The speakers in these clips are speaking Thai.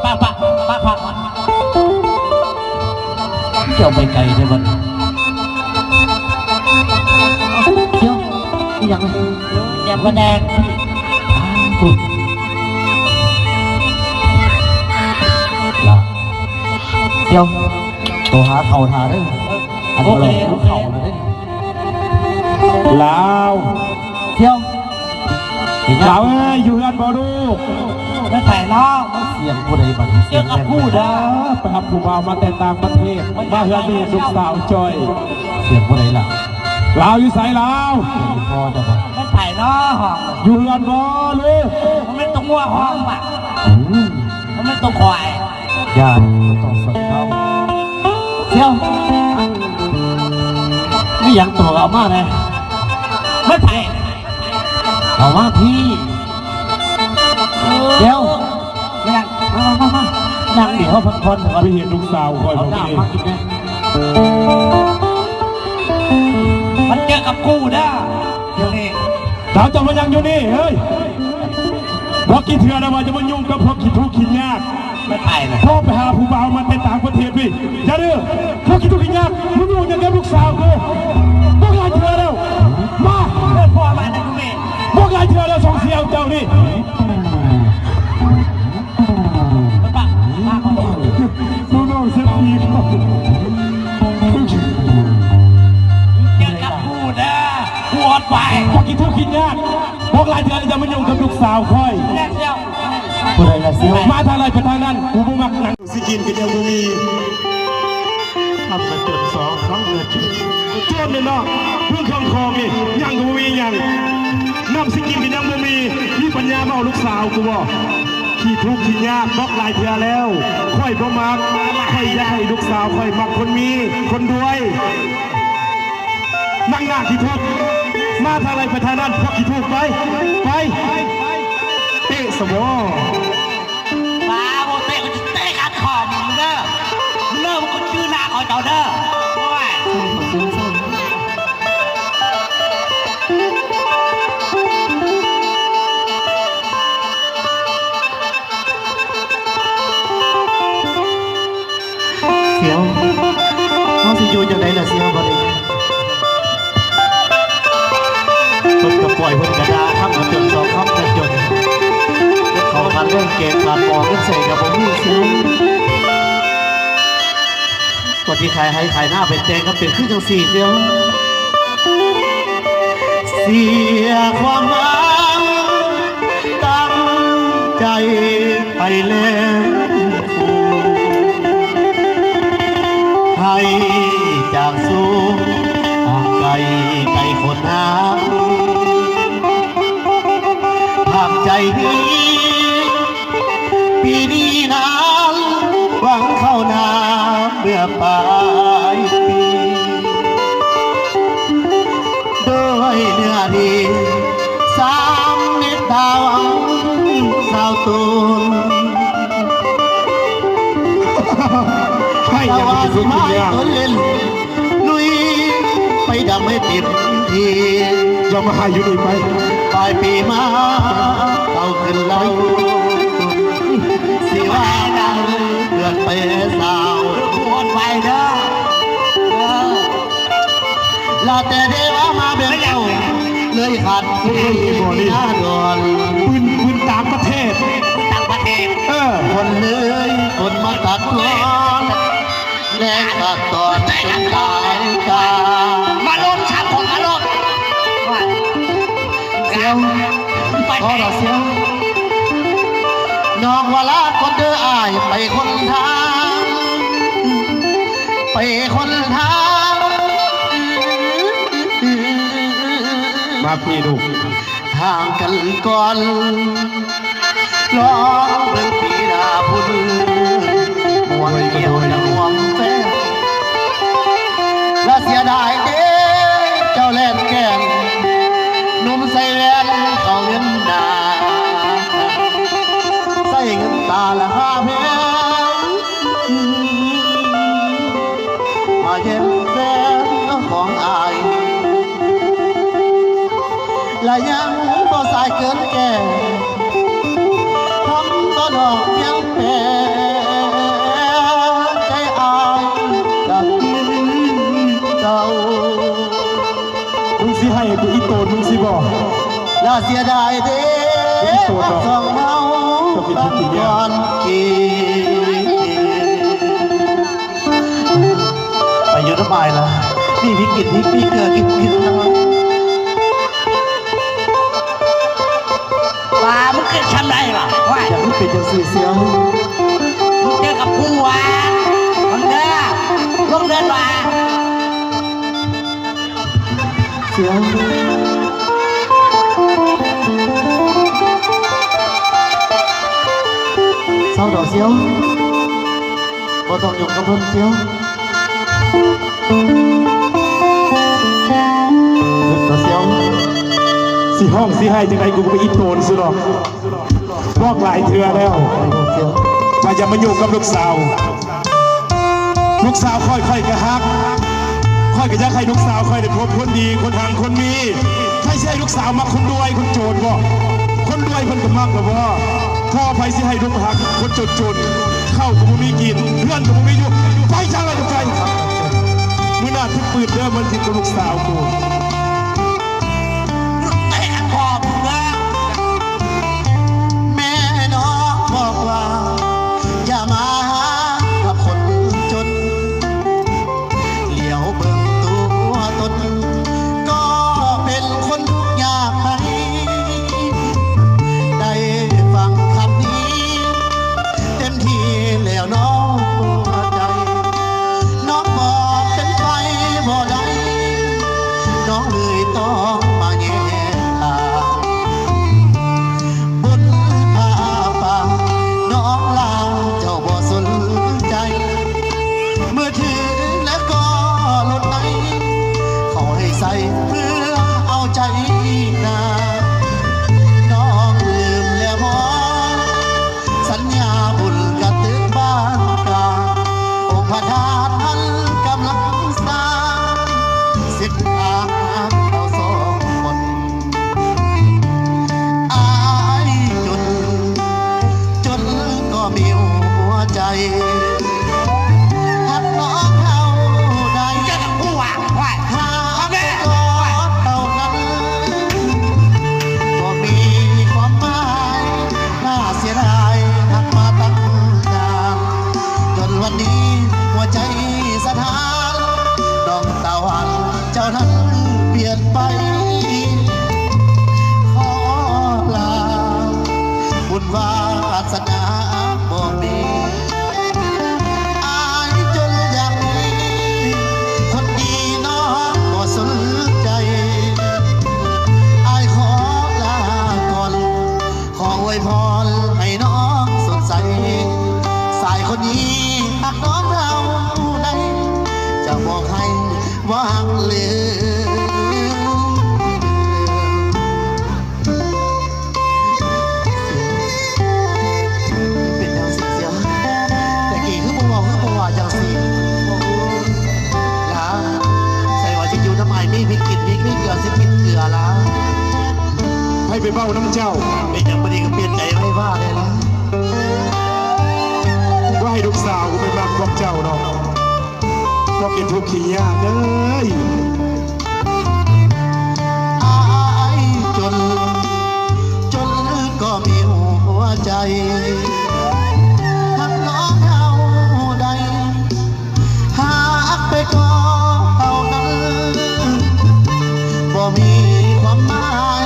ป้าเกี่ยวไปไกลได้บ้างเดี๋ยวยังแดงมาแดงเดี๋ยวโทรหาเขาทาด้วยอันนี้เราเขาเลยลาวเที่ยวลาวอยู่กันบ่ดูไม่ใส่ล้อเสียงผู้ใดบ้างเสียงกับผู้ใดไปทำผู้บ่าวมาแต่ต่างประเทศมาเฮือนนี่ลูกสาวจอยเสียงผู้ใดล่ะลาวอยู่ไสลาวพ่อจะบอกไม่ใส่ล้อห้องอยู่กันบ่ลูกมันไม่ต้องงัวห้องป่ะมันไม่ต้องควายย่าต้องสนเขาเที่ยวนี่ยังตัวเอามาเลยไม่ใส่เอามาพี่เดี๋ยวนั่งมานั่งเดี๋ยวพันไปเห็นลูกสาวคอยบอกเองมันเจอกับกูนะเดี๋ยวนี้สาวจะมายังอยู่นี่เฮ้ยพอกี่เถื่อนนะว่าจะมายุ่งกับพวกขี้ทุกข์ขี้ยากไม่ไปเลยพ่อไปหาผู้บ่าวมันไปต่างประเทศพี่อย่าดื้อพวกขี้ทุกข์ขี้ยากมึงอยู่ยังไงลูกสาวกูพวกหลายเถื่อนแล้วมาเพื่อนพ่อมานะกูนี่พวกหลายเถื่อนแล้วส่งเสียงเจ้านี่ดูน้องเสียดีเขาเจอกับกูนะปวดไปพวกขี้ทุกข์ขี้ยากพวกหลายเถื่อนจะมายุ่งกับลูกสาวคอยผู้ใดละเสียวมาทางไรไปทางนั้นกูบ่มักหนังสิกินกันยังบ่มีทำกันจนสองครั้งเกิดจุดจวนเลยเนาะเพื่อเครื่องคองนี่ยังก็บ่มียังน้ำสิกินกันยังบ่มีมีปัญญามาเอาลูกสาวกูบ่ขี้ทุกข์ขี้ยากบอกหลายเถื่อแล้วค่อยบ่มักค่อยอยากให้ลูกสาวค่อยมักคนมีคนรวยนั่งหน้าขี้ทุกข์มาทางไรไปทางนั้นพวกขี้ทุกข์ไปเตะสมอมาโมเตะมันจะเตะกัดคอมึงเด้อมึงก็ชื่อหน้าคอยต่อเด้อโอ้ยเสียวน้องสิอยู่จังไดล่ะเสียวบ่ได้เพิ่นก็ปล่อยเพิ่นกระดาทำกันจนสองคำกันจนเขากันเรื่องเกมการมองกันใส่กับผมนี่ซื้อคนที่ขายให้ขายหน้าเป็นแจงก็เป็นขึ้นจังสี่เดียวเสียความหวังตั้งใจไปแล้วให้จากสูงห่างไกลคนหาภาพใจนี้ปีนี้นั้นหวังเข้านาเมื่อปลายปีด้วยเนื้อดี3 เม็ดดาวสาวตูนให้ยังไม่สุดที่ยากลุยไปดำให้เต็มทีจะมาให้อยู่นี่ไปปลายปีมาเก่าขึ้นเล่าสิว่าดังเกิดไปสาวปวดไปเด้อลาแต่เทวามาเบี่ยงเก่าเลยขาดที่หน้าดอนปืนต่างประเทศคนเลยคนมาตัดร้อนแรงตัดตอนจนตายกามาลดชักคนมาลดเสียวพอเราเสียวน้องว่าลาคนเด้ออายไปคนทางไปคนทางมาพี่ดูห่างกันก่อนร้องเบิ่งปีดาพุ่นมวนเกี่ยวดังหวงแฟนและเสียดายเด้เจ้าแล่นแก่นหนุ่มใส่แว่นเขาเงินดาใส่เงินตาละ5 แพงมาเย็นแฟนของอายและยังบ่สายเกินแก่ทำต้นดอก อย่าเสียดายเด้สองเมาตั้งก่อนกินไปอยู่ทำไมล่ะนี่พี่กินพี่เกลือกินนะ ว่ามึงเกิดทำไรล่ะว่า อยากให้เป็นจังสีเสียว มึงเจอกับกูวะมึงเด้อลงเดินมา เสียวเศร้าดอกเสียวบ่ต้องยุ่งกับเพิ่นเสียวดอกเสียว สิห้องสิให้จังไดกูก็ไปอีโตนสุดหรอกบอกหลายเทื่อแล้ว เสียว ว่าจะมาอยู่กับลูกสาวค่อยๆกระฮักค่อยกระยักให้ลูกสาวค่อยได้พบคนดีคนทางคนมีไม่ใช่ลูกสาวมักคนรวยคนโจรบ่คนรวยเพิ่นก็มักหรอบ่พ่อไปสิให้ลูกหักคนจนเข้าก็บ่มีกินเพื่อนก็บ่มีอยู่ไปจังเลยจะไปมื้อหน้าทุกปืนเด้อมันถึงกับลูกสาวกู เตะคอมึงเด้อ แม่น้องบอกว่าอย่ามาหากับคนจนเหลียวเบิ่งตัวตนก็เป็นคนทุกข์ยากให้ได้ฟังคำนี้เต็มที่แล้วน้องตัวใจน้องบอกเป็นไปบ่ได้น้องเลยต้องมาแย่ทางบุญพาป่าน้องลาเจ้าบ่สนใจเมื่อถือและก็ลดไหนเขาให้ใส่เพื่อเอาใจนาน้องลืมแล้วพอสัญญาบุญกระตึกบ้านกลางองค์พระธาตุท่านกำลังสร้างสิทธาเราสองคนอายจนก็มีหัวใจหักน้องเท่าใด เจอกับกูวะว่า หาไม่ก็เท่านั้นก็มีความหมายน่าเสียดายหักมาตั้งนานจนวันนี้หัวใจสถานน้องตาหวานเจ้านั้นเปลี่ยนไปขอลาบุญวาสนาบ่มีอายจนอย่างนี้คนดีน้องบ่สนใจอายขอลาก่อนขออวยพรให้น้องสดใสสายคนนี้หากน้องเราได้จะบอกให้วางเหลืเป็นจังสิเสียแต่กี่คือบ่บอกคือบ่ว่าจังสิลาใส่ว่าจะอยู่ทำไมมีพริกกินพริกมีเกลือสิกินเกลือละ ให้ไปเบ้าน้ำเจ้า เป็นอย่างพอดีก็เปลี่ยนใจไม่ว่าเลยนะ ว่าให้ลูกสาวกูไปบ้านพวกเจ้าเนาะก็เป็นทุกข์ขี้ยากเด้ย อายจนก็มีหัวใจหักน้องเท่าใดหักไปก็เท่านั้นบ่มีความหมาย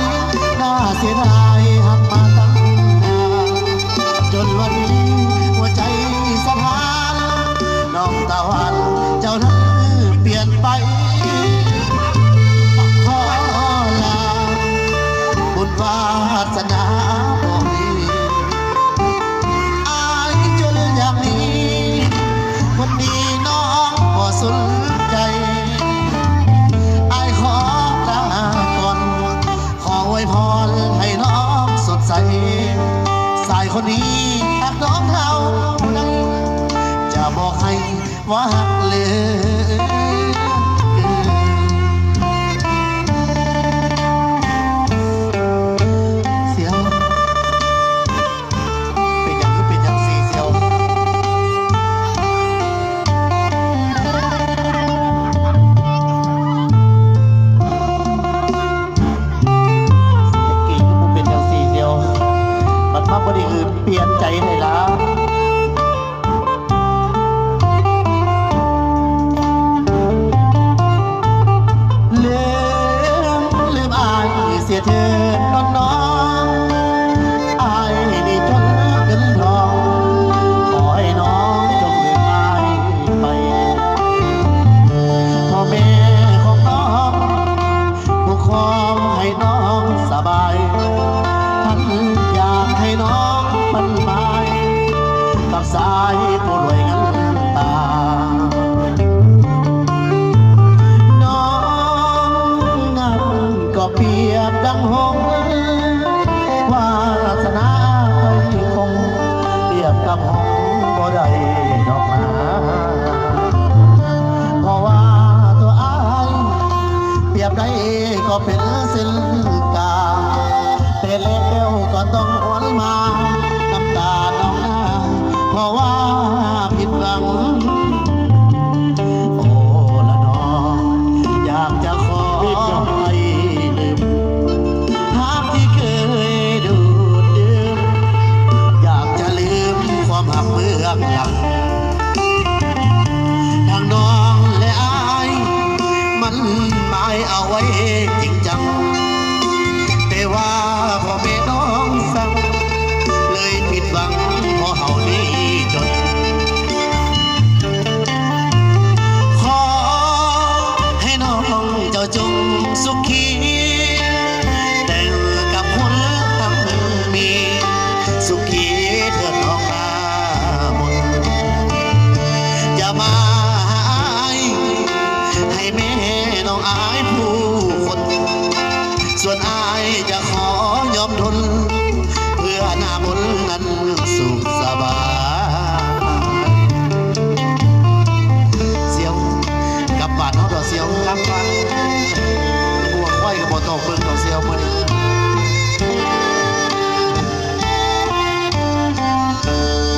น่าเสียดายหักมาตั้งนานจนวันนี้หัวใจสถานน้องตาหวานเจ้านั้นเปลี่ยนไปขอลาบุญวาสนาบ่มีอายจนอย่างนี้คนดีน้องบ่สนใจอายขอลาก่อนขออวยพรให้น้องสดใสสายคนนี้หากน้องเท่าใดจะบอกให้ว่าหักเหลเสียวเป็นอย่างคือเป็นอย่างสีเสียวตะกี้ สายผู้รวยเงินตาน้องนั้นก็เปรียบดังหงส์วาสนาคงเปรียบกับหงส์บ่ได้ดอกนาเพราะว่าตัวอ้ายเปรียบได้ก็เป็นศิลกาแต่แล้วก็ต้องหวนมาน้ำตาน้องนาเพราะว่าผิดหวังโอ้ละน้องอยากจะขอให้ลืมภาพที่เคยดูดดื่มอยากจะลืมความหักเบื้องหลังทางน้องและอายมันหมายเอาไว้จริงจังแต่ว่าพ่อแม่น้องสั่งเลยผิดหวังเพราะเฮานี้จนขอให้น้องเจ้าจงสุขีแต่งกับคนทั้งมีสุขีเถิดน้องนามนอย่ามาหาอายให้แม่น้องอายผู้คนส่วนอายจะขอยอมทนเพื่อหน้ามนต์นั้นสุขสบายเสียวกลับบ้านเนาะดอกเสียวกลับบ้านบวกไว้กับบ่ตกเบิ่งดอกเสียวมื้อนี้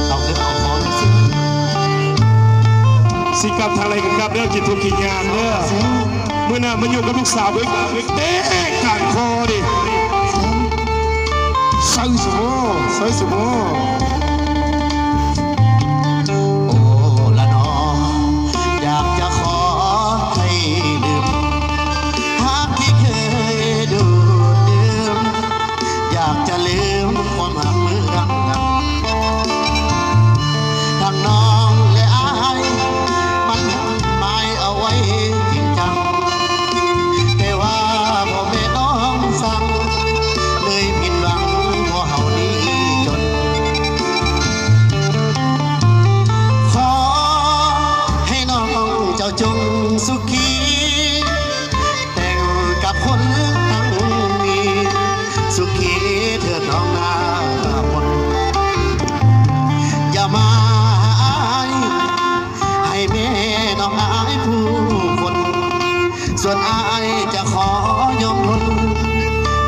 เอาเงินเอาของมาสิ สิกลับทางไรกันกลับเด้อกินทุกกินงานเด้อเมื่อน่ะมันอยู่กับลูกสาวด้วยเต๊ะกานคอดิใส่สมอใส่สมอ โอ้ละน้องอยากจะขอให้ลืมภาพที่เคยดูดดื่มอยากจะลืมความหักเมื่อรักกันทางน้องและอายมันหมายเอาไว้จริงจังแต่ว่าพ่อแม่น้องสั่งเลยผิดหวังเพราะเฮานี้จนขอให้น้องเจ้าจงสุขีแต่งกับคนทั้งมีสุขีเถิดน้องนามนอย่ามาอายให้แม่น้องอายผู้คนส่วนอายจะขอยอมทน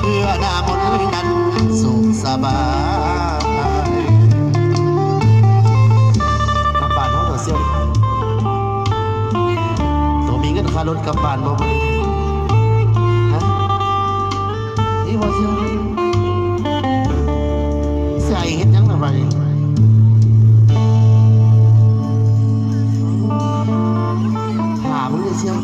เพื่อหน้ามนต์นั้นสุขสบายกลับบ้านเนาะตัวเสียวตัวมีเงินค่ารถกลับบ้านบ่มื้อนี้ฮะนี่บ่เสียวใส่เฮ็ดหยังล่ะบัดนี้หามึงเลยเสียว